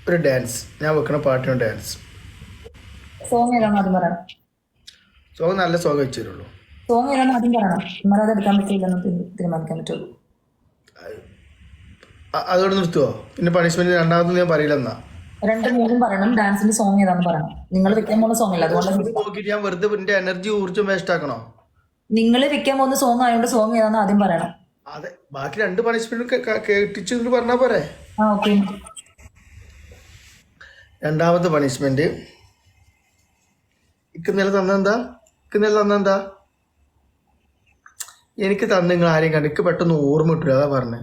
ഒരു ഡാൻസ് ഞാൻ വെക്കണ പാട്ടിന് ഡാൻസ് സോങ് ഏതാണെന്ന് ആദ്യം പറയണം. സോങ് നല്ല സോങ് വെച്ചു തരുള്ളൂ. സോങ് ഏതാണെന്ന് ആദ്യം പറയണം. എന്നാലും അത് എടുക്കാൻ പറ്റില്ലെന്ന് തീരുമാനിക്കാൻ പറ്റുള്ളൂ. അതോടെ നിർത്തുവോ? പിന്നെ പണിഷ്മെന്റ് രണ്ടാമത് ഞാൻ പറയില്ല എന്നാ. രണ്ടും മൂന്നും പറയണം. ഡാൻസിന്റെ സോങ് ഏതാണെന്ന് പറയണം. നിങ്ങൾ വെക്കാൻ പോകുന്ന സോങ് അല്ല, അതുകൊണ്ട് ഇത് നോക്കിയിട്ട് ഞാൻ വെറുതെ എന്റെ എനർജി ഊർജ്ജം വേസ്റ്റ് ആക്കണോ? നിങ്ങൾ വെക്കാൻ പോകുന്ന സോങ് ആയതുകൊണ്ട് സോങ് ഏതാണെന്ന് ആദ്യം പറയണം. അതെ, ബാക്കി രണ്ട് പണിഷ്മെന്റും കേട്ടിച്ചു പറഞ്ഞാ പോരെ. ആ ഓക്കെ. രണ്ടാമത്തെ പണിഷ്മെന്റ് ഇന്നലെ തന്നെന്താ എനിക്ക് തന്ന നിങ്ങൾ ആരെയും കണ്ട് എനിക്ക് പെട്ടെന്ന് ഓർമ്മ കിട്ടില്ല, അതാ പറഞ്ഞേ.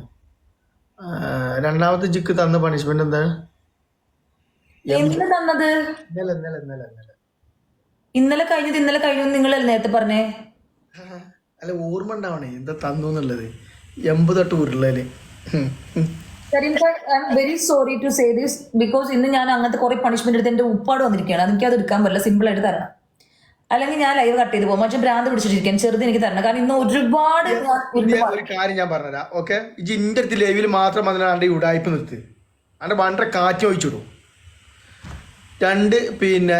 രണ്ടാമത്തെ ജിക്ക് തന്ന പണിഷ്മെന്റ് എന്താണ്? എന്തിനു തന്നത്? ഇന്നലെ ഇന്നലെ ഇന്നലെ ഇന്നലെ ഇന്നലെ കഴിഞ്ഞു നിങ്ങൾ നേരത്തെ പറഞ്ഞേ. അല്ല, ഓർമ്മ ഉണ്ടാവണേ എന്താ തന്നു എന്നുള്ളത്. 80 ഉരുളല്. Karim sir, I am very sorry to say this because ഇന്ന് ഞാൻ അങ്ങനത്തെ കുറെ പണിഷ്മെന്റ് എടുത്ത് എന്റെ ഉപ്പാട് വന്നിരിക്കുകയാണ്. എനിക്ക് അത് എടുക്കാൻ പറ്റില്ല, സിമ്പിൾ ആയിട്ട് തരണം. അല്ലെങ്കിൽ ഞാൻ ലൈവ് കട്ട് ചെയ്ത് പോകും. പക്ഷെ ഭ്രാന്ത് പിടിച്ചിട്ടിരിക്കാൻ ചെറുത് എനിക്ക് തരണം. കാരണം ഇന്ന് ഒരുപാട് ഒരു കാര്യം ഞാൻ പറഞ്ഞുതരാം. ഓക്കെ, ഇജ് ഇന്റെ അടുത്ത് ലൈവിൽ മാത്രം അതിനാണ്ട് ഉടായ്പ നിർത്ത്. അന്റെ വണ്ട കാറ്റ് ഒഴിച്ചിടും. രണ്ട് പിന്നെ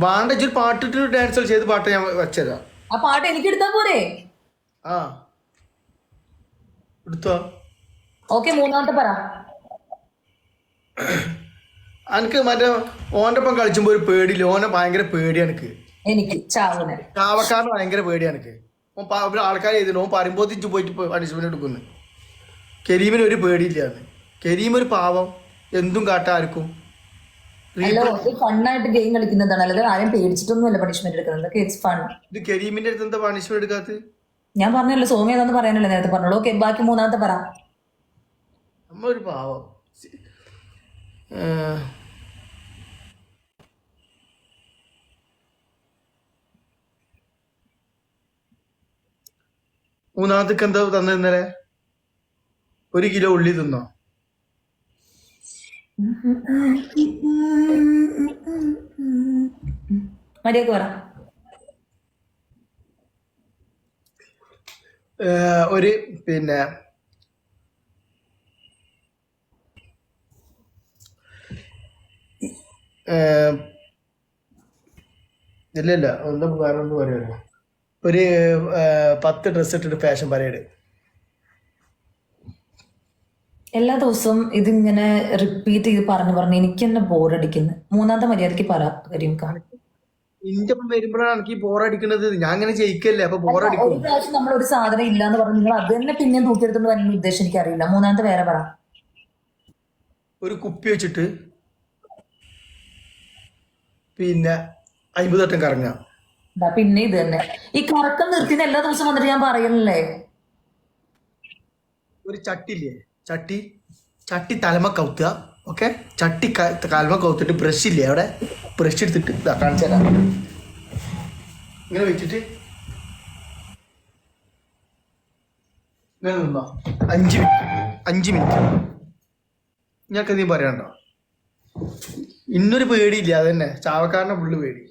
വാണ്ട ഒരു പാട്ടിട്ട് ഡാൻസ് ചെയ്ത് പാട്ട് ഞാൻ വെച്ചതാ. ആ പാട്ട് എനിക്ക് എടുത്താ പോരെ? ആ എടുത്തോ. ഓക്കെ, മൂന്നാമത്തെ പറ. എനിക്ക് മറ്റേ ഓൻ്റെ ഒപ്പം കളിച്ചുമ്പോ ഒരു പേടിയില്ല. ഓനെ ഭയങ്കര പേടിയാണ് എനിക്ക് ചാവനെ ചാവക്കാരന് ഭയങ്കര പേടിയാണ് ഓൻ ആൾക്കാർ ചെയ്തിട്ട് ഓൻ പറയുമ്പോൾ തിരിച്ചു പോയിട്ട് പണിഷ്മെന്റ് എടുക്കുന്നു. കരീമിന് ഒരു പേടിയില്ലാന്ന്. കരീം ഒരു പാവം, എന്തും കാട്ടാർക്കും. ഫണ്ണായിട്ട് ഗെയിം കളിക്കുന്നതാണ്, അല്ലാതെ ആരും പേടിച്ചിട്ടൊന്നുമല്ല പണിഷ്മെന്റ് എടുക്കുന്നത്. It's fun. ഇത് കരീമിന്റെ അടുത്ത് എന്താ പണിഷ്മെന്റ് എടുക്കാത്ത? ഞാൻ പറഞ്ഞല്ലോ സോങ് ഏതാന്ന് പറയാനല്ലേ നേരത്തെ പറഞ്ഞോളൂ. ഓക്കെ, ബാക്കി മൂന്നാമത്തെ പറ. നമ്മ ഒരു പാവം. മൂന്നാമത്തേക്ക് എന്താ തന്ന ഇന്നലെ? 1 കിലോ ഉള്ളി തിന്നോ? മര്യാദക്ക് പറ. ഒരു പിന്നെ ഇല്ല എന്താ വേറെ ഒന്ന് പറയുമല്ലോ. ഒരു 10 ഡ്രസ് ഇട്ടിട്ട് ഫാഷൻ പരേഡ്. എല്ലാ ദിവസവും ഇതിങ്ങനെ റിപ്പീറ്റ് ചെയ്ത് പറഞ്ഞ് എനിക്ക് തന്നെ ബോറടിക്കുന്നു. മൂന്നാമത്തെ മര്യാദക്ക് പറ കരീം ഖാൻ. ഇന്റെ ഒപ്പം വരുമ്പോഴാണ് എനിക്ക് ബോറടിക്കുന്നത്. ഞാൻ അങ്ങനെ ജയിക്കല്ലേ, അപ്പൊ ബോറടിക്കും. ഒരു പ്രാവശ്യം നമ്മൾ ഒരു സാധനം ഇല്ലാന്ന് പറഞ്ഞു നിങ്ങൾ അത് തന്നെ പിന്നെയും തൂക്കിയെടുത്തോണ്ട് വരുന്ന ഉദ്ദേശം എനിക്കറിയില്ല. മൂന്നാമത്തെ വേറെ പറ. ഒരു കുപ്പി വെച്ചിട്ട് പിന്നെ 50 വട്ടം കറങ്ങ. പിന്നെ ഇത് തന്നെ ഈ കറക്കം നിർത്തിന് എല്ലാ ദിവസവും വന്നിട്ട് ഞാൻ പറയണല്ലേ. ഒരു ചട്ടില്ലേ, ചട്ടി തലമ കൗത്തുക. ഓക്കെ, ചട്ടി തലമ കൗത്തിട്ട് ബ്രഷ് ഇല്ലേ അവിടെ, ബ്രഷ് എടുത്തിട്ട് കാണിച്ചു തരാം. ഇങ്ങനെ വെച്ചിട്ട് ഇങ്ങനെ നിന്നോ 5 മിനിറ്റ്. ഞങ്ങൾക്ക് നീ പറയണ്ടോ? ഇന്നൊരു പേടിയില്ല, അതന്നെ ചാവക്കാരനെ ഫുള്ള് പേടി.